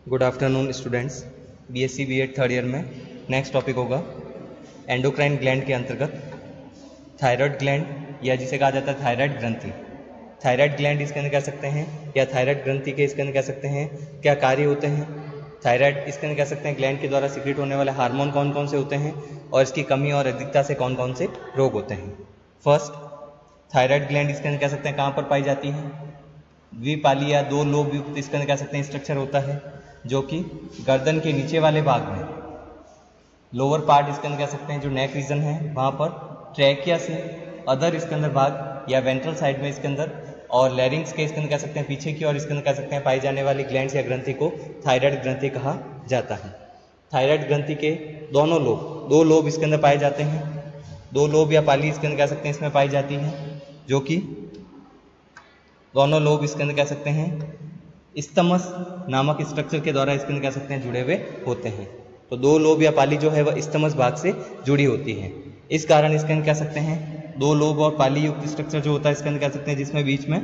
Good afternoon students. BSc BEd third year में next topic होगा endocrine gland के अंतर्गत थायराइड ग्लैंड, या जिसे कहा जाता है थायराइड ग्रंथि। थायराइड ग्लैंड इसके अंदर कह सकते हैं, या थायराइड ग्रंथि के इसके अंदर कह सकते हैं क्या कार्य होते हैं। थायराइड इसके अंदर कह सकते हैं ग्लैंड के द्वारा सिक्रीट होने वाले हार्मोन कौन कौन से होते हैं, और इसकी कमी और अधिकता से कौन कौन से रोग होते हैं। फर्स्ट, थायराइड ग्लैंड इसके अंदर कह सकते हैं कहाँ पर पाई जाती है। द्विपाली या दो लोब युक्त इसके अंदर कह सकते हैं स्ट्रक्चर होता है, जो कि गर्दन के नीचे वाले भाग में, लोअर पार्ट इसके अंदर कह सकते हैं जो नेक रीजन है वहाँ पर, ट्रैकिया से अदर इसके अंदर भाग या वेंट्रल साइड में इसके अंदर, और लैरिंग्स के इसके अंदर कह सकते हैं पीछे की और इसके अंदर कह सकते हैं पाई जाने वाली ग्लैंड्स या ग्रंथि को थायराइड ग्रंथि कहा जाता है। थायराइड ग्रंथि के दोनों लोब, दो लोब इसके अंदर पाए जाते हैं, दो लोब या पाली इसके अंदर कह सकते हैं इसमें पाई जाती है, जो कि दोनों लोब इसके अंदर कह सकते हैं इस्तमस नामक स्ट्रक्चर के द्वारा इसके अंदर कह सकते हैं जुड़े हुए होते हैं। तो दो लोब या पाली जो है वह इस्तमस भाग से जुड़ी होती है। इस कारण इसके अंदर कह सकते हैं दो लोब और पाली युक्त स्ट्रक्चर जो होता है इसके अंदर कह सकते हैं जिसमें बीच में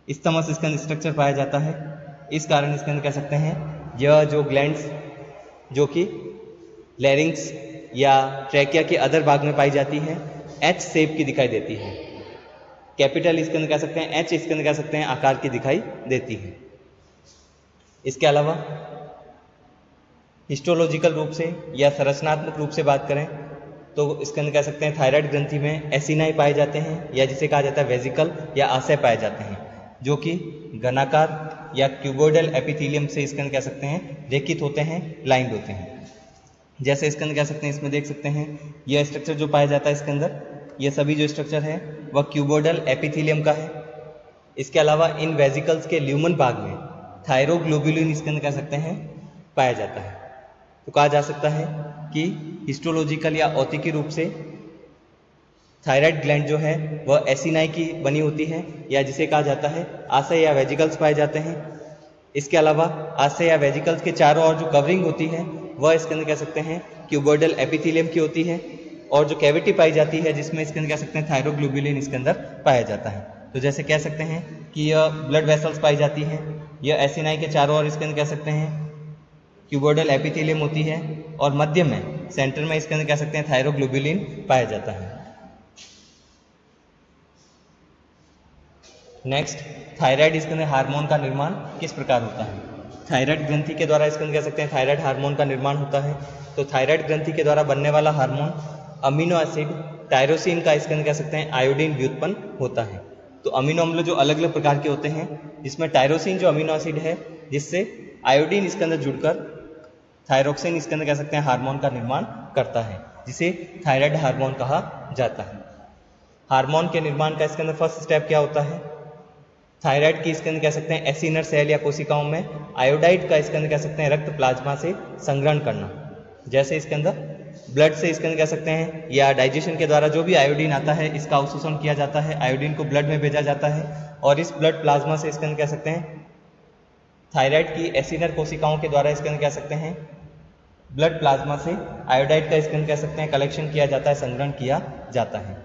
इस्तमस इसके अंदर स्ट्रक्चर पाया जाता है। इस कारण इसके अंदर कह सकते हैं यह जो ग्लैंड्स जो कि लैरिंग्स या ट्रैकिया के अदर भाग में पाई जाती है एच शेप की दिखाई देती है। कैपिटल इसके अंदर कह सकते हैं एच इसके अंदर कह सकते हैं आकार की दिखाई देती है। इसके अलावा हिस्टोलॉजिकल रूप से या संरचनात्मक रूप से बात करें तो इसके अंदर कह सकते हैं थायराइड ग्रंथि में एसिनाई पाए जाते हैं, या जिसे कहा जाता है वेजिकल या आशय पाए जाते हैं, जो कि घनाकार या क्यूबोइडल एपिथेलियम से इसके अंदर कह सकते हैं रेखित होते हैं, लाइंड होते हैं। जैसे इसके अंदर कह सकते हैं इसमें देख सकते हैं यह स्ट्रक्चर जो पाया जाता है इसके अंदर, ये सभी जो स्ट्रक्चर है वह क्यूबोइडल एपिथेलियम का है। इसके अलावा इन वेजिकल्स के ल्यूमन भाग में थायरोग्लोबुलिन इसके अंदर कह सकते हैं पाया जाता है। तो कहा जा सकता है कि हिस्टोलॉजिकल या औतिकी रूप से थायराइड ग्लैंड जो है वह एसिनाई की बनी होती है, या जिसे कहा जाता है आशय या वेजिकल्स पाए जाते हैं। इसके अलावा आशय या वेजिकल्स के चारों ओर जो कवरिंग होती है वह इसके अंदर कह सकते हैं क्यूबोइडल एपिथेलियम की होती है, और जो कैविटी पाई जाती है जिसमें इसके अंदर कह सकते हैं थायरोग्लोबुलिन इसके अंदर पाया जाता है। तो जैसे कह सकते हैं कि यह ब्लड वेसल्स पाई जाती है, यह एसिनाई के चारों ओर इसके अंदर कह सकते हैं क्यूबोइडल एपिथेलियम होती है, और मध्य में सेंटर में इसके अंदर कह सकते हैं थायरोग्लोबुलिन पाया जाता है। नेक्स्ट, थायराइड इसके अंदर हार्मोन का निर्माण किस प्रकार होता है। थायराइड ग्रंथि के द्वारा इसके अंदर कह सकते हैं थायराइड हार्मोन का निर्माण होता है। तो थायराइड ग्रंथि के द्वारा बनने वाला हार्मोन अमीनो एसिड टायरोसिन का इसके अंदर कह सकते हैं आयोडीन व्युत्पन्न होता है। तो अमीनो अम्ल जो अलग अलग प्रकार के होते हैं, जिसमें टायरोसिन जो अमीनो एसिड है जिससे आयोडीन इसके अंदर जुड़कर थायरोक्सिन इसके अंदर कह सकते हैं हार्मोन का निर्माण करता है, जिसे थायराइड हार्मोन कहा जाता है। हार्मोन के निर्माण का इसके अंदर फर्स्ट स्टेप क्या होता है, थायराइड की इसके अंदर कह सकते हैं एसिनर सेल या कोशिकाओं में आयोडाइड का इसके अंदर कह सकते हैं रक्त प्लाज्मा से संग्रहण करना। जैसे इसके अंदर ब्लड से इसके अंदर कह सकते हैं या डाइजेशन के द्वारा जो भी आयोडीन आता है इसका अवशोषण किया जाता है, आयोडीन को ब्लड में भेजा जाता है, और इस ब्लड प्लाज्मा से इसके अंदर कह सकते हैं थायराइड की एसिनर कोशिकाओं के द्वारा इसके अंदर कह सकते हैं ब्लड प्लाज्मा से आयोडाइड का इसके अंदर कह सकते हैं कलेक्शन किया जाता है, संग्रहण किया जाता है।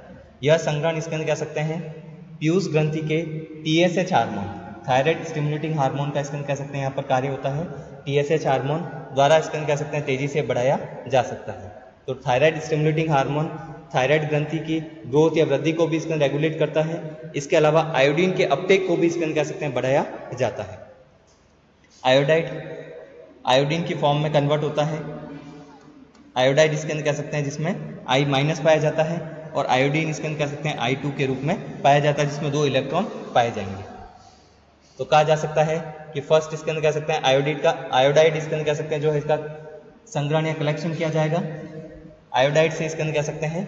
यह संग्रहण इसके अंदर कह सकते हैं पीयूष ग्रंथि के TSH hormone, thyroid stimulating hormone का इसके अंदर कह सकते हैं यहाँ पर कार्य होता है। TSH हार्मोन द्वारा इसके अंदर कह सकते हैं तेजी से बढ़ाया जा सकता है। तो थायराइड स्टिमुलेटिंग हार्मोन थायराइड ग्रंथि की ग्रोथ या वृद्धि को भी इसके अंदर रेगुलेट करता है। इसके अलावा आयोडीन के अपटेक को भी इसके अंदर कह सकते हैं बढ़ाया जाता है। आयोडाइड आयोडीन की फॉर्म में कन्वर्ट होता है। आयोडाइड इसके अंदर कह सकते हैं जिसमें I- पाया जाता है, और आयोडीन इसके अंदर कह सकते हैं I2 के रूप में पाया जाता है, जिसमें 2 इलेक्ट्रॉन पाए जाएंगे। तो कहा जा सकता है कि फर्स्ट इसके अंदर कह सकते हैं आयोडाइड इसके अंदर कह सकते हैं जो है इसका संग्रहण या कलेक्शन किया जाएगा। आयोडाइड से इसके अंदर कह सकते हैं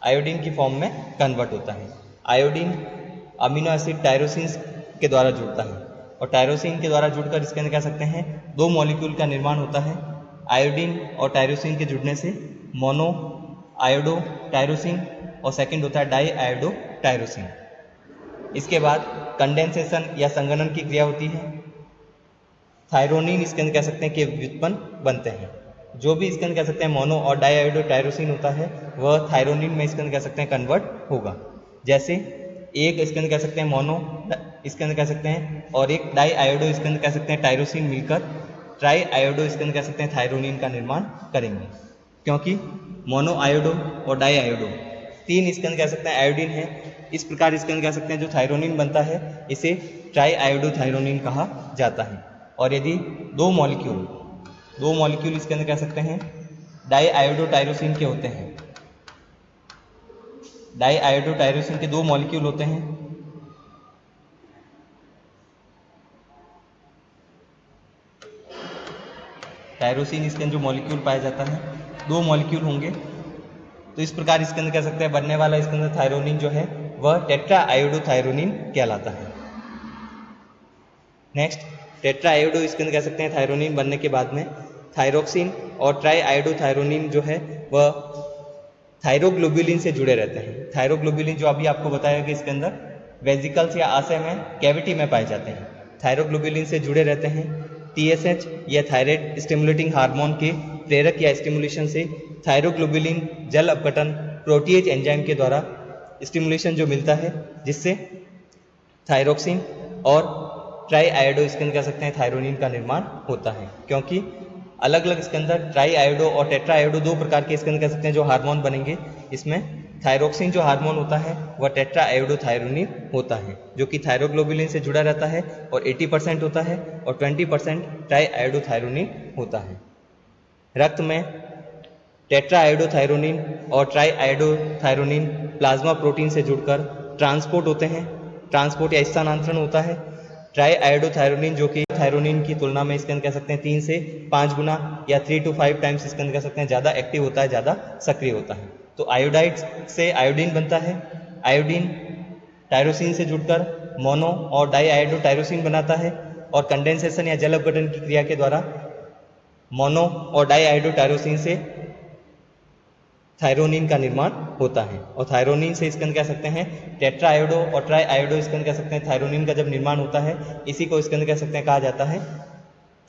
आयोडीन की फॉर्म में कन्वर्ट होता है। आयोडीन अमीनो एसिड टायरोसिन के द्वारा जुड़ता है, और टायरोसिन के द्वारा जुड़कर इसके अंदर कह सकते हैं 2 मॉलिक्यूल का निर्माण होता है। आयोडीन और टायरोसिन के जुड़ने से मोनो आयोडो टायरोसिन, और सेकंड होता है डाई आयोडो टायरोसिन। इसके बाद कंडेंसेशन या संघनन की क्रिया होती है। थायरोनिन इसके अंदर कह सकते हैं कि व्युत्पन्न बनते हैं। जो भी इसके अंदर कह सकते हैं मोनो और डाई आयोडो टायरोसिन होता है वह थायरोनिन में इसके अंदर कह सकते हैं कन्वर्ट होगा। जैसे एक इसके अंदर कह सकते हैं मोनो इसके अंदर कह सकते हैं, और एक डाई आयोडो इसके अंदर कह सकते हैं टायरोसिन मिलकर ट्राई आयोडो इसके अंदर कह सकते हैं थायरोनिन का निर्माण करेंगे, क्योंकि मोनो आयोडो और डाई आयोडो 3 इसके अंदर कह सकते हैं आयोडीन है। इस प्रकार इसके अंदर कह सकते हैं जो थायरोनिन बनता है इसे ट्राई आयोडो थायरोनिन कहा जाता है। और यदि दो मॉलिक्यूल इसके अंदर कह सकते हैं डाई आयोडो टायरोसिन के होते हैं, डाई आयोडो टायरोसिन के 2 मॉलिक्यूल होते हैं, टायरोसिन इसके अंदर जो मॉलिक्यूल पाया जाता है 2 मॉलिक्यूल होंगे, तो इस प्रकार इसके अंदर कह सकते हैं बनने वाला इसके अंदर थायरोनिन जो है वह टेट्रा आयोडो थायरोनिन कहलाता है। नेक्स्ट, टेट्रा आयोडो इसके अंदर कह सकते हैं थायरोनिन बनने के बाद में थायरोक्सिन और ट्राई आयोडो थायरोनिन जो है वह थायरोग्लोब्युलिन से जुड़े रहते हैं। थायरोग्लोब्युलिन जो अभी आपको बताया कि इसके अंदर वेजिकल्स या आशय में कैविटी में पाए जाते हैं, थायरोग्लोब्युलिन से जुड़े रहते हैं। TSH या थायराइड स्टिमुलेटिंग हार्मोन के प्रेरक या स्टिमुलेशन से थायरोग्लोब्युलिन जल अपघटन प्रोटीएज एंजाइम के द्वारा स्टिमुलेशन जो मिलता है, जिससे थायरोक्सिन और ट्राई आयोडो इसके अंदर कह सकते हैं थायरोनिन का निर्माण होता है, क्योंकि अलग अलग इसके अंदर ट्राई आयोडो और टेट्रा आयोडो 2 प्रकार के इसके अंदर कह सकते हैं जो हार्मोन बनेंगे। इसमें थायरोक्सिन जो हार्मोन होता है वह टेट्रा आयोडो थायरोनिन होता है, जो कि थायरोग्लोब्युलिन से जुड़ा रहता है और 80% होता है, और 20% ट्राई आयोडो थायरोनिन होता है। रक्त में टेट्रा आयोडो थायरोनिन और try iodo thyronine plasma protein से जुड़कर ट्रांसपोर्ट होते हैं, ट्रांसपोर्ट या स्थानांतरण होता है। ट्राई आयोडो थायरोनिन जो कि थायरोनिन की तुलना में इसके अंदर कह सकते हैं 3 से 5 गुना या 3 to 5 टाइम्स इसके अंदर कह सकते हैं ज़्यादा एक्टिव होता है, ज़्यादा सक्रिय होता है। तो आयोडाइड से आयोडीन बनता है, आयोडीन टायरोसिन से जुड़कर मोनो और डाई आयोडो टायरोसिन बनाता है, और कंडेंसेशन या जल अपघटन की क्रिया के द्वारा मोनो और डाई आयोडो टायरोसिन से थायरोनिन का निर्माण होता है, और थायरोनिन से इसके अंदर कह सकते हैं टेट्रा आयोडो और ट्राई आयोडो इसके अंदर कह सकते हैं थायरोनिन का जब निर्माण होता है, इसी को इसके अंदर कह सकते हैं कहा जाता है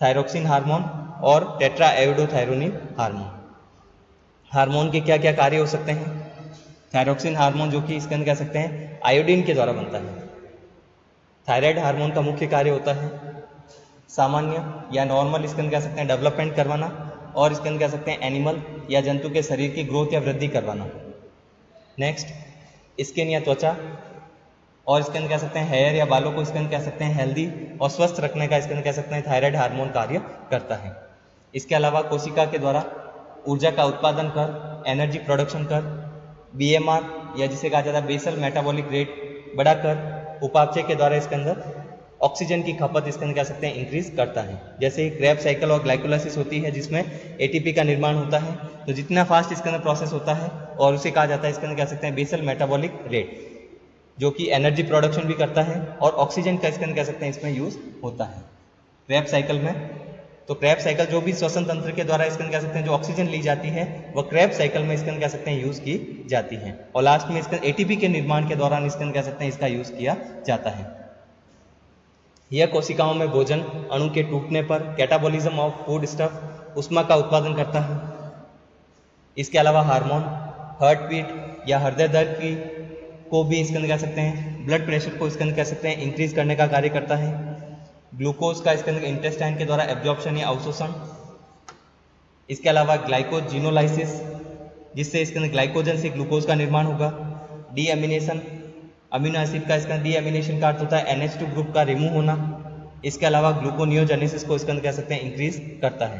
थायरोक्सिन हार्मोन और tetra iodo thyronine hormone. Hormone के क्या क्या कार्य हो सकते हैं? थायरोक्सिन हार्मोन जो कि इसके अंदर कह सकते हैं आयोडीन के द्वारा बनता है। थायराइड हार्मोन का मुख्य कार्य होता है सामान्य या नॉर्मल इसके अंदर कह सकते हैं डेवलपमेंट करवाना, और इसके अंदर कह सकते हैं एनिमल या जंतु के शरीर की ग्रोथ या वृद्धि करवाना। नेक्स्ट, स्किन या त्वचा और इसके अंदर कह सकते हैं हेयर या बालों को इसके अंदर कह सकते हैं हेल्दी और स्वस्थ रखने का इसके अंदर कह सकते हैं थायराइड हार्मोन कार्य करता है। इसके अलावा कोशिका के द्वारा ऊर्जा का उत्पादन कर, एनर्जी प्रोडक्शन कर, BMR या जिसे कहा जाता है बेसल मेटाबॉलिक रेट बढ़ाकर उपापचय के द्वारा इसके अंदर ऑक्सीजन की खपत इसके अंदर कह सकते हैं इंक्रीज करता है। जैसे क्रेब्स साइकिल और ग्लाइकोलाइसिस होती है जिसमें ATP का निर्माण होता है, तो जितना फास्ट इसके अंदर प्रोसेस होता है और उसे कहा जाता है इसके अंदर कह सकते हैं बेसल मेटाबॉलिक रेट, जो कि एनर्जी प्रोडक्शन भी करता है और ऑक्सीजन का इसके अंदर कह सकते हैं इसमें यूज होता है क्रेब्स साइकिल में। तो क्रेब्स साइकिल जो भी श्वसन तंत्र के द्वारा इसके अंदर कह सकते हैं जो ऑक्सीजन ली जाती है वह क्रेब्स साइकिल में इसके अंदर कह सकते हैं यूज की जाती है, और लास्ट में इसके ATP के निर्माण के दौरान इसके अंदर कह सकते हैं इसका यूज किया जाता है। यह कोशिकाओं में भोजन अणु के टूटने पर कैटाबॉलिज्म ऑफ फूड स्टफ ऊष्मा का उत्पादन करता है। इसके अलावा हार्मोन हार्ट बीट या हृदय दर की को भी इसके अंदर कह सकते हैं ब्लड प्रेशर को इसके अंदर कह सकते हैं इंक्रीज करने का कार्य करता है। ग्लूकोज का इसके अंदर इंटेस्टाइन के द्वारा एब्जॉर्प्शन या अवशोषण। इसके अलावा ग्लाइकोजिनोलाइसिस जिससे इसके अंदर ग्लाइकोजन से ग्लूकोज का निर्माण होगा। डीएमिनेशन अमीनो एसिड का इसका डीएमिनेशन का अर्थ होता है NH2 ग्रुप का रिमूव होना। इसके अलावा ग्लूकोनियोजेनेसिस को इसके अंदर कह सकते हैं इंक्रीज करता है।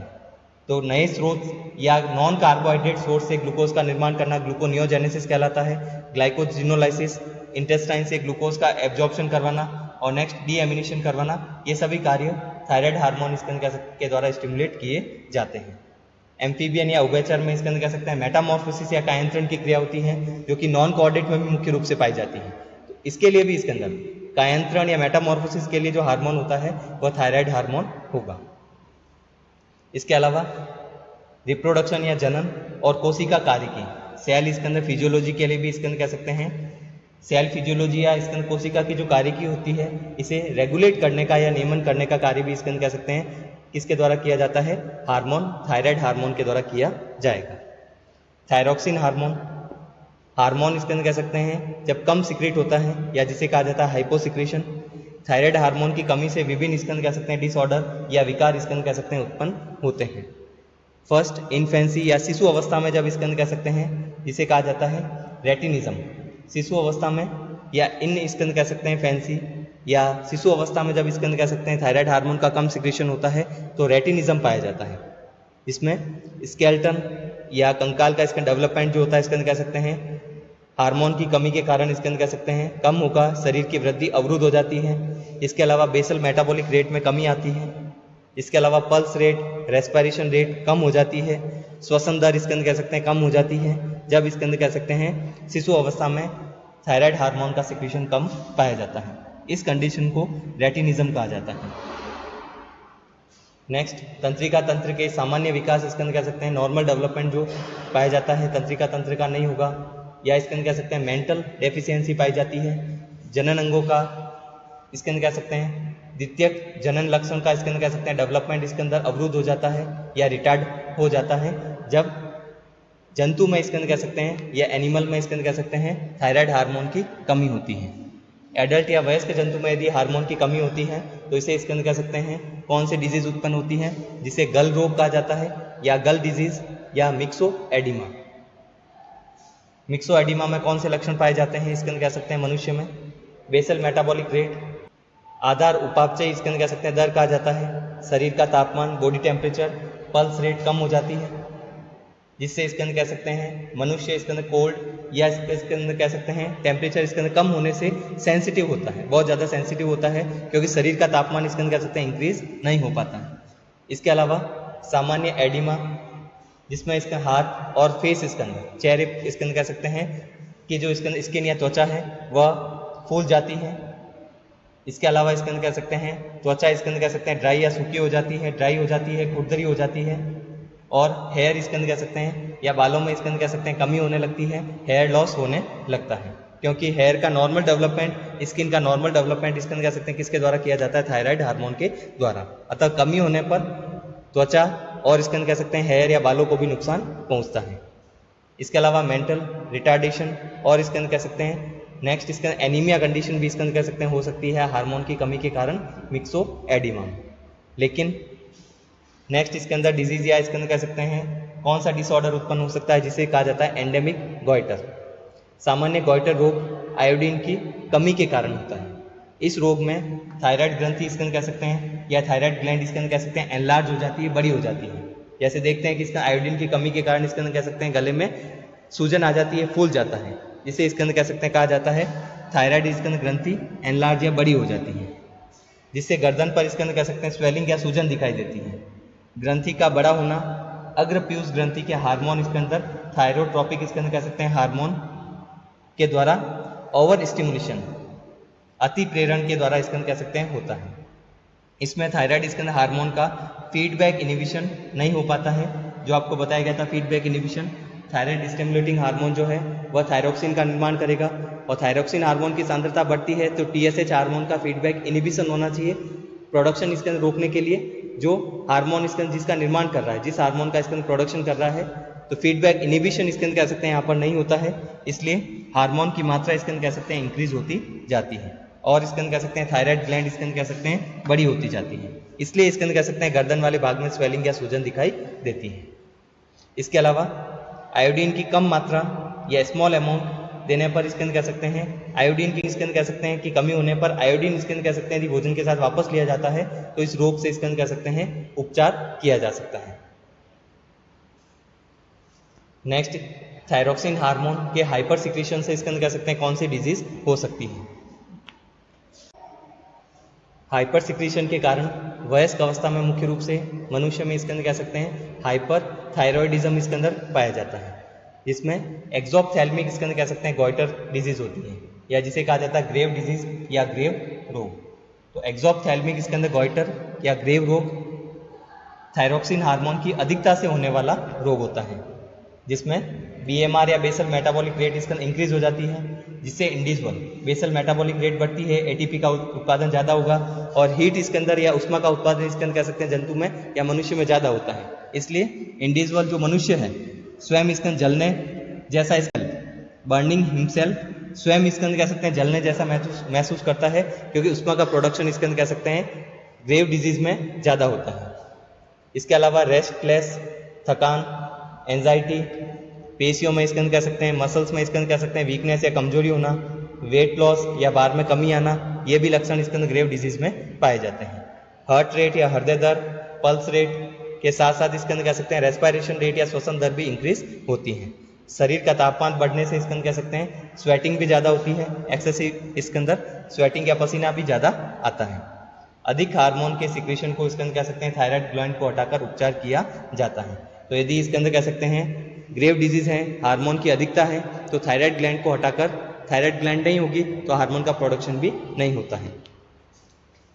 तो नए स्रोत या नॉन कार्बोहाइड्रेट सोर्स से ग्लूकोज का निर्माण करना ग्लूकोनियोजेनेसिस कहलाता है। ग्लाइकोजिनोलाइसिस इंटेस्टाइन से ग्लूकोज का एब्जॉर्प्शन करवाना और नेक्स्ट डीएमिनेशन करवाना, ये सभी कार्य थायराइड हार्मोन इसके अंदर के द्वारा स्टिमुलेट किए जाते हैं। एम्फीबियन या उभयचर में इसके अंदर कह सकते हैं मेटामॉर्फोसिस या कायांतरण की क्रिया होती है जो कि नॉन कोऑर्डिनेट में भी मुख्य रूप से पाई जाती है। तो इसके लिए भी इसके अंदर कायांतरण या मेटामॉर्फोसिस के लिए जो हार्मोन होता है वह थायराइड हार्मोन होगा। इसके अलावा रिप्रोडक्शन या जनन और कोशिका कार्य की सेल इसके अंदर फिजियोलॉजी के लिए भी इसके अंदर कह सकते हैं सेल फिजियोलॉजी या इसके अंदर कोशिका की जो कार्य की होती है इसे रेगुलेट करने का या नियमन करने का कार्य भी इसके अंदर कह सकते हैं किसके द्वारा किया जाता है? हार्मोन थायराइड हार्मोन के द्वारा किया जाएगा। थायरोक्सिन हार्मोन इसके अंदर कह सकते हैं जब कम सिक्रेट होता है या जिसे कहा जाता है हाइपोसिक्रेशन। थायराइड हार्मोन की कमी से विभिन्न स्कंद कह सकते हैं डिसऑर्डर या विकार स्कंद कह सकते हैं उत्पन्न होते हैं। फर्स्ट, इन्फेंसी या शिशु अवस्था में जब स्कंद कह सकते हैं, जिसे कहा जाता है रेटिनिज्म। शिशु अवस्था में या इन स्कंद कह सकते हैं फैंसी या शिशु अवस्था में जब स्कंद कह सकते हैं थायराइड हार्मोन का कम सिक्रेशन होता है तो रेटिनिज्म पाया जाता है। इसमें स्केलेटन या कंकाल का स्कंद डेवलपमेंट जो होता है स्कंद कह सकते हैं हार्मोन की कमी के कारण स्कंद कह सकते हैं कम होगा, शरीर की वृद्धि अवरुद्ध हो जाती है। इसके अलावा बेसल मेटाबॉलिक रेट में कमी आती है। इसके अलावा पल्स रेट, रेस्पिरेशन रेट कम हो जाती है। श्वसन दर स्कंद कह सकते हैं कम हो जाती है जब स्कंद कह सकते हैं शिशु अवस्था में थायराइड हार्मोन का सिक्रेशन कम पाया जाता है। इस कंडीशन को रेटिनिज्म कहा जाता है। नेक्स्ट, तंत्रिका तंत्र के सामान्य विकास स्कंद कह सकते हैं नॉर्मल डेवलपमेंट जो पाया जाता है तंत्रिका तंत्र का नहीं होगा, या स्कंद कह सकते हैं मेंटल डेफिशिएंसी पाई जाती है। जनन अंगों का स्कंद कह सकते हैं द्वितीयक जनन लक्षण का स्कंद कह सकते हैं डेवलपमेंट इसके अंदर अवरुद्ध हो जाता है या रिटार्ड हो जाता है जब जंतु में स्कंद कह सकते हैं या एनिमल में स्कंद कह सकते हैं थायराइड हार्मोन की कमी होती है। एडल्ट या वयस्क जंतु में यदि हार्मोन की कमी होती है तो इसे स्कंद कह सकते हैं कौन सी डिजीज उत्पन्न होती है, जिसे गल रोग कहा जाता है या गल डिजीज या मिक्सो एडिमा। मिक्सो एडिमा में कौन से लक्षण पाए जाते हैं स्कंद कह सकते हैं मनुष्य में बेसल मेटाबॉलिक रेट, आधार उपापचय स्कंद कह सकते हैं दर कहा जाता है, शरीर का तापमान बॉडी टेम्परेचर, पल्स रेट कम हो जाती है, जिससे स्कंद कह सकते हैं मनुष्य स्कंद कोल्ड या स्कंद कह सकते हैं टेम्परेचर स्कंद कम होने से सेंसिटिव होता है, बहुत ज़्यादा सेंसिटिव होता है क्योंकि शरीर का तापमान स्कंद कह सकते हैं इंक्रीज नहीं हो पाता है। इसके अलावा सामान्य एडिमा जिसमें इसका हाथ और फेस स्कंद चेहरे स्कंद कह सकते हैं कि जो स्कंद स्किन या त्वचा है वह फूल जाती है। इसके अलावा स्कंद कह सकते हैं त्वचा स्कंद कह सकते हैं ड्राई या सूखी हो जाती है, खुरदरी हो जाती है, और हेयर स्कंद कह सकते हैं या बालों में स्कंद कह सकते हैं कमी होने लगती है, हेयर लॉस होने लगता है क्योंकि हेयर का नॉर्मल डेवलपमेंट, स्किन का नॉर्मल डेवलपमेंट स्कंद कह सकते हैं किसके द्वारा किया जाता है थायराइड हार्मोन के द्वारा। अतः कमी होने पर त्वचा और स्कंद कह सकते हैं हेयर या बालों को भी नुकसान पहुंचता है। इसके अलावा मेंटल रिटार्डेशन और स्कंद कह सकते हैं नेक्स्ट स्कंद एनीमिया कंडीशन भी स्कंद कह सकते हैं हो सकती है हार्मोन की कमी के कारण मिक्सो एडिमा। लेकिन नेक्स्ट इसके अंदर डिजीज या स्कंद कह सकते हैं कौन सा डिसऑर्डर उत्पन्न हो सकता है जिसे कहा जाता है एंडेमिक गॉइटर। सामान्य गॉइटर रोग आयोडीन की कमी के कारण होता है। इस रोग में थायराइड ग्रंथि स्कंद कह सकते हैं या थायराइड ग्लैंड स्कंद कह सकते हैं एनलार्ज हो जाती है, बड़ी हो जाती है। जैसे देखते हैं कि इसका आयोडीन की कमी के कारण स्कंद कह सकते हैं गले में सूजन आ जाती है, फूल जाता है, जिसे स्कंद कह सकते हैं कहा जाता है थायराइड स्कंद ग्रंथि एनलार्ज या बड़ी हो जाती है, जिससे गर्दन पर स्कंद कह सकते हैं स्वेलिंग या सूजन दिखाई देती है। ग्रंथि का बड़ा होना अग्र पीयूष ग्रंथि के हार्मोन इसके अंदर थायरोट्रोपिक स्कंद कह सकते हैं हार्मोन के द्वारा ओवर स्टिमुलेशन अति प्रेरण के द्वारा स्कंद कह सकते हैं होता है। इसमें थायराइड स्कंद हार्मोन का फीडबैक इनिबिशन नहीं हो पाता है, जो आपको बताया गया था feedback inhibition. Thyroid stimulating hormone जो है वह थायरोक्सिन का निर्माण करेगा और थायरोक्सिन हार्मोन की सांद्रता बढ़ती है तो टीएसएच हार्मोन का फीडबैक इनिबिशन होना चाहिए प्रोडक्शन स्कंद रोकने के लिए। जो हार्मोन स्कंद जिसका निर्माण कर रहा है, जिस हार्मोन का स्कंद प्रोडक्शन कर रहा है, तो फीडबैक इनिबिशन स्कंद कह सकते हैं यहाँ पर नहीं होता है, इसलिए हार्मोन की मात्रा स्कंद कह सकते हैं इंक्रीज होती जाती है और स्कंद कह सकते हैं थायराइड ग्लैंड स्कंद कह सकते हैं बड़ी होती जाती है, इसलिए स्कंद कह सकते हैं गर्दन वाले भाग में स्वेलिंग या सूजन दिखाई देती है। इसके अलावा आयोडीन की कम मात्रा या स्मॉल अमाउंट देने पर स्कंद कह सकते हैं आयोडीन की स्कंद कह सकते हैं कि कमी होने पर आयोडीन स्कंद कह सकते हैं यदि भोजन के साथ वापस लिया जाता है तो इस रोग से स्कंद कह सकते हैं उपचार किया जा सकता है। नेक्स्ट, थायरोक्सिन हार्मोन के हाइपर सिक्रेशन से स्कंद कह सकते हैं कौन सी डिजीज हो सकती है। हाइपर सिक्रेशन के कारण वयस्क अवस्था में मुख्य रूप से मनुष्य में स्कंद कह सकते हैं हाइपर थायरॉयडिज्म इसके अंदर पाया जाता है, जिसमें एक्सोप्थेल्मिक स्कंद कह सकते हैं गॉइटर डिजीज होती है या जिसे कहा जाता है ग्रेव डिजीज या ग्रेव रोग। तो एक्सोप्थेल्मिक स्कंद गॉइटर या ग्रेव रोग थायरोक्सिन हार्मोन की अधिकता से होने वाला रोग होता है, जिसमें बीएमआर या बेसल मेटाबॉलिक रेट इसका इंक्रीज हो जाती है, जिससे इंडिविजुअल बेसल मेटाबॉलिक रेट बढ़ती है, एटीपी का उत्पादन ज़्यादा होगा और हीट इसके अंदर या उष्मा का उत्पादन इसके अंदर कह सकते हैं जंतु में या मनुष्य में ज़्यादा होता है। इसलिए इंडिविजुअल जो मनुष्य है स्वयं स्कंद जलने जैसा बर्निंग हिमसेल्फ स्वयं इसके अंदर कह सकते हैं जलने जैसा महसूस करता है, क्योंकि उष्मा का प्रोडक्शन इसके अंदर कह सकते हैं ग्रेव डिजीज में ज़्यादा होता है। इसके अलावा रेस्टलेस, थकान, एंजाइटी, पेशियों में इसके अंदर कह सकते हैं, मसल्स में इसके अंदर कह सकते हैं वीकनेस या कमजोरी होना, वेट लॉस या भार में कमी आना, ये भी लक्षण इसके अंदर ग्रेव डिजीज में पाए जाते हैं। हार्ट रेट या हृदय दर, पल्स रेट के साथ साथ इसके अंदर कह सकते हैं रेस्पिरेशन रेट या श्वसन दर भी इंक्रीज होती है। शरीर का तापमान बढ़ने से इसके अंदर कह सकते हैं स्वेटिंग भी ज़्यादा होती है, एक्सेसिव इसके अंदर स्वेटिंग या पसीना भी ज़्यादा आता है। अधिक हार्मोन के सिक्रेशन को इसके अंदर कह सकते हैं थायराइड ग्लैंड को हटाकर उपचार किया जाता है। तो यदि इसके अंदर कह सकते हैं ग्रेव डिजीज है, हार्मोन की अधिकता है, तो थायराइड ग्लैंड को हटाकर थायराइड ग्लैंड नहीं होगी तो हार्मोन का प्रोडक्शन भी नहीं होता है।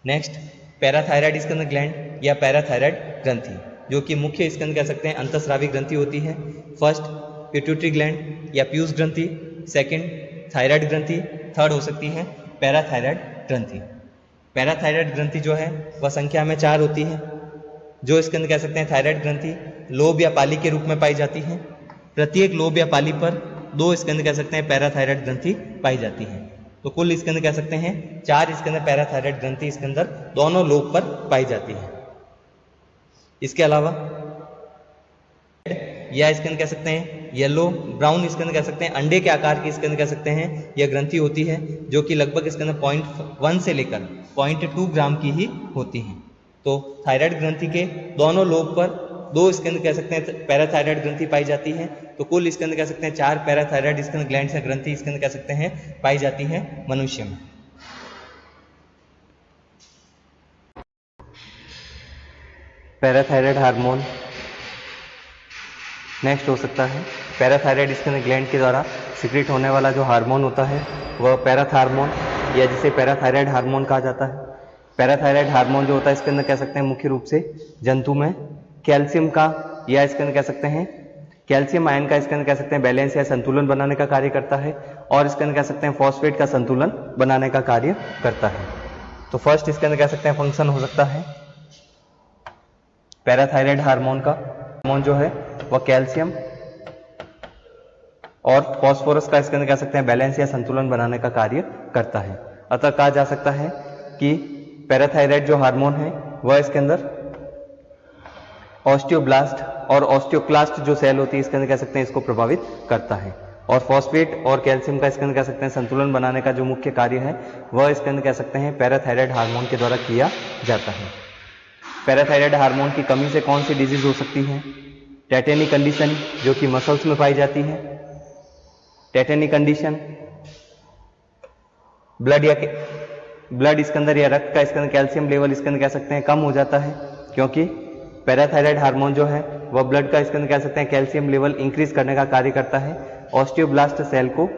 नेक्स्ट, पैराथायराइड इसके अंदर ग्लैंड या पैराथायराइड ग्रंथि, जो कि मुख्य इसके अंदर कह सकते हैं अंतःस्रावी ग्रंथि होती है। फर्स्ट पिट्यूटरी ग्लैंड या पीयूष ग्रंथि, सेकंड थायराइड ग्रंथि, थर्ड हो सकती है पैराथायराइड ग्रंथि। पैराथायराइड ग्रंथि जो है वह संख्या में 4 होती है, जो इसके अंदर कह सकते हैं थायराइड ग्रंथि लोब या पाली के रूप में पाई जाती है। प्रत्येक लोब या पाली पर 2 इसके अंदर कह सकते हैं पैराथायराइड ग्रंथि पाई जाती है। तो कुल इसके अंदर कह सकते हैं 4 इसके अंदर पैराथायराइड ग्रंथि इसके अंदर दोनों लोब पर पाई जाती है। इसके अलावा या इसके अंदर कह सकते हैं येलो ब्राउन इसके अंदर कह सकते हैं अंडे के आकार की इसके अंदर कह सकते हैं यह ग्रंथि होती है, जो कि लगभग इसके अंदर 0.1 से लेकर 0.2 ग्राम की ही होती है। तो थायराइड ग्रंथि के दोनों लोब पर 2 इसके अंदर कह सकते हैं पैराथायराइड ग्रंथि पाई जाती है। तो कुल इसके अंदर कह सकते हैं 4 पैराथायराइड इसके अंदर ग्लैंड से ग्रंथि इसके अंदर कह सकते हैं पाई जाती है मनुष्य में। पैराथायराइड हार्मोन नेक्स्ट हो सकता है। पैराथायराइड इसके अंदर ग्लैंड के द्वारा सिक्रेट होने वाला जो हार्मोन होता है वह पैराथार्मोन या जिसे पैराथायराइड हार्मोन कहा जाता है। पैराथायराइड हार्मोन जो होता है इसके अंदर कह सकते हैं मुख्य रूप से जंतु में कैल्शियम का या इसके अंदर कह सकते हैं कैल्शियम आयन का इसके अंदर कह सकते हैं बैलेंस या संतुलन बनाने का कार्य करता है, और इसके अंदर कह सकते हैं फॉस्फेट का संतुलन बनाने का कार्य करता है। तो फर्स्ट इसके अंदर कह सकते हैं फंक्शन हो सकता है पैराथायराइड हार्मोन का। हार्मोन जो है वह कैल्शियम और फॉस्फोरस का इसके अंदर कह सकते हैं बैलेंस या संतुलन बनाने का कार्य करता है। अतः कहा जा सकता है कि पैराथायराइड जो हार्मोन है वह इसके अंदर ऑस्टियोब्लास्ट और ऑस्टियोक्लास्ट जो सेल होती है इसके अंदर कह सकते हैं इसको प्रभावित करता है, और फॉस्फेट और कैल्शियम का इसके अंदर कह सकते हैं संतुलन बनाने का जो मुख्य कार्य है वह इसके अंदर कह सकते हैं पैराथायराइड हार्मोन के द्वारा किया जाता है। पैराथायराइड हार्मोन की कमी से कौन सी डिजीज हो सकती है? टेटेनी कंडीशन जो कि मसल्स में पाई जाती है। टेटेनी कंडीशन ब्लड इसके अंदर या रक्त का इसके अंदर कैल्शियम लेवल इसके अंदर कह सकते हैं कम हो जाता है, क्योंकि पैराथायराइड हार्मोन जो है वह ब्लड का इसके अंदर कह सकते हैं कैल्शियम लेवल इंक्रीज करने का कार्य करता है, ऑस्टियोब्लास्ट सेल को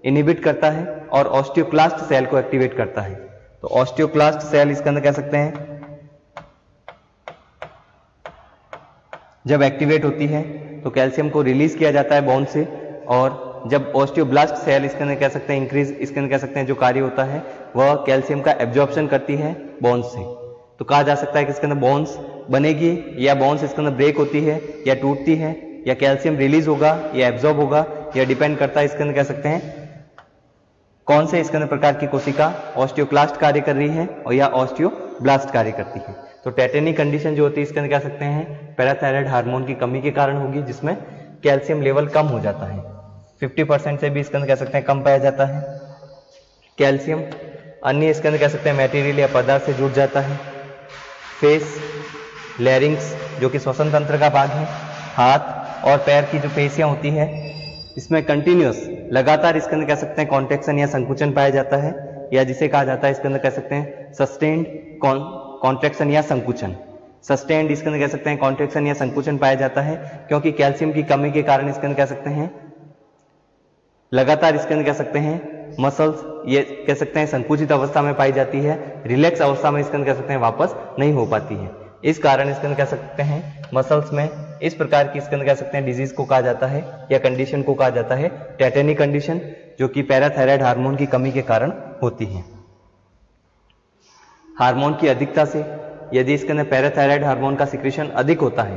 इनहिबिट करता है और ऑस्टियोक्लास्ट सेल को एक्टिवेट करता है। तो ऑस्टियोक्लास्ट सेल इसके अंदर कह सकते हैं जब एक्टिवेट होती है तो कैल्शियम को रिलीज किया जाता है बोन से, और जब ऑस्टियोब्लास्ट सेल इसके अंदर कह सकते हैं इंक्रीज इसके अंदर कह सकते हैं जो कार्य होता है वह कैल्शियम का एब्जॉर्प्शन करती है बोन्स से। तो कहा जा सकता है कि इसके अंदर बोन्स बनेगी या बोन्स इसके अंदर ब्रेक होती है या टूटती है, या कैल्शियम रिलीज होगा या एब्जॉर्ब होगा, या डिपेंड करता है इसके अंदर कह सकते हैं कौन से इसके अंदर प्रकार की कोशिका ऑस्टियोक्लास्ट कार्य कर रही है और या ऑस्टियोब्लास्ट कार्य करती है। तो टेटेनी कंडीशन जो होती है इसके अंदर कह सकते हैं पैराथायराइड हार्मोन की कमी के कारण होगी, जिसमें कैल्शियम लेवल कम हो जाता है, 50% से भी इसके अंदर कह सकते हैं कम पाया जाता है। कैल्शियम अन्य इसके अंदर कह सकते हैं मटेरियल या पदार्थ से जुड़ जाता है। फेस, लैरिंग्स जो कि श्वसन तंत्र का भाग है, हाथ और पैर की जो पेशियां होती है इसमें कंटिन्यूअस लगातार इसके अंदर कह सकते हैं कॉन्ट्रैक्शन या संकुचन पाया जाता है, या जिसे कहा जाता है इसके अंदर कह सकते हैं सस्टेन्ड कॉन्ट्रैक्शन या संकुचन। सस्टेन्ड इसके अंदर कह सकते हैं कॉन्ट्रैक्शन या संकुचन पाया जाता है, क्योंकि कैल्शियम की कमी के कारण इसके अंदर कह सकते हैं लगातार इसके अंदर कह सकते हैं मसल्स ये कह सकते हैं संकुचित अवस्था में पाई जाती है, रिलैक्स अवस्था में इसके अंदर कह सकते हैं वापस नहीं हो पाती है। इस कारण इसके अंदर कह सकते हैं मसल्स में इस प्रकार की इसके अंदर कह सकते हैं डिजीज को कहा जाता है या कंडीशन को कहा जाता है टेटेनी कंडीशन, जो कि पैराथायराइड हार्मोन की कमी के कारण होती है। हार्मोन की अधिकता से यदि इसके अंदर पैराथायराइड हार्मोन का सिक्रेशन अधिक होता है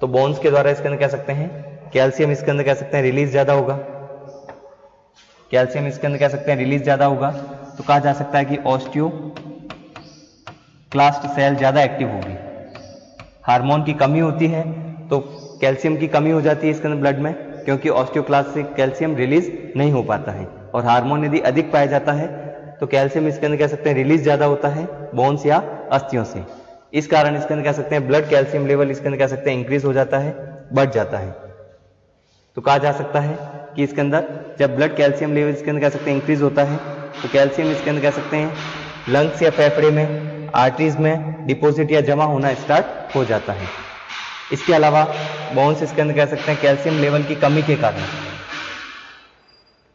तो बोन्स के द्वारा इसके अंदर कह सकते हैं कैल्शियम इसके अंदर कह सकते हैं रिलीज ज्यादा होगा, कैल्शियम इसके अंदर कह सकते हैं रिलीज ज़्यादा होगा, तो कहा जा सकता है कि ऑस्टियोक्लास्ट सेल ज़्यादा एक्टिव होगी। हार्मोन की कमी होती है तो कैल्शियम की कमी हो जाती है इसके अंदर ब्लड में, क्योंकि ऑस्टियोक्लास्ट से कैल्शियम रिलीज नहीं हो पाता है। और हार्मोन यदि अधिक पाया जाता है तो कैल्शियम इसके अंदर कह सकते हैं रिलीज ज़्यादा होता है बोन्स या अस्थियों से। इस कारण इसके अंदर कह सकते हैं ब्लड कैल्शियम लेवल इसके अंदर कह सकते हैं इंक्रीज हो जाता है, बढ़ जाता है। तो कहा जा सकता है कि इसके अंदर जब ब्लड कैल्शियम लेवल इसके अंदर कह सकते हैं इंक्रीज होता है तो कैल्शियम इसके अंदर कह सकते हैं लंग्स या फेफड़े में, आर्टरीज में डिपॉजिट या जमा होना स्टार्ट हो जाता है। इसके अलावा बोन्स इसके अंदर कह सकते हैं कैल्शियम लेवल की कमी के कारण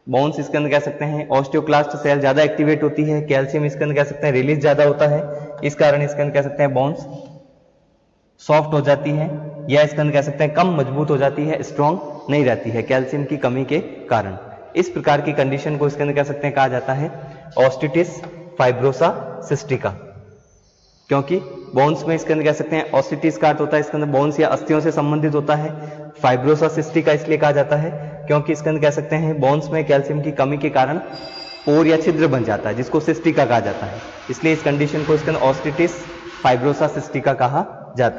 बोन्स इसके अंदर कह सकते हैं ऑस्टियोक्लास्ट सेल ज्यादा एक्टिवेट होती है, कैल्शियम इसके अंदर कह सकते हैं रिलीज ज्यादा होता है। इस कारण इसके अंदर कह सकते हैं बोन्स सॉफ्ट हो जाती है या इसके अंदर कह सकते हैं कम मजबूत हो जाती है, स्ट्रांग नहीं रहती है कैल्शियम की कमी के कारण। इस प्रकार की कंडीशन को इसके अंदर कह सकते हैं कहा जाता है ऑस्टिटिस फाइब्रोसा सिस्टिका, क्योंकि बोन्स में इसके अंदर कह सकते हैं ऑस्टिटिस का अर्थ होता है इसके अंदर बोन्स या अस्थियों से संबंधित होता है। फाइब्रोसा सिस्टिका इसलिए कहा जाता है क्योंकि इसके अंदर कह सकते हैं बोन्स में कैल्शियम की कमी के कारण पोर या छिद्र बन जाता है, जिसको सिस्टिका कहा जाता है। इसलिए इस कंडीशन को इसके अंदर ऑस्टिटिस फाइब्रोसा सिस्टिका कहा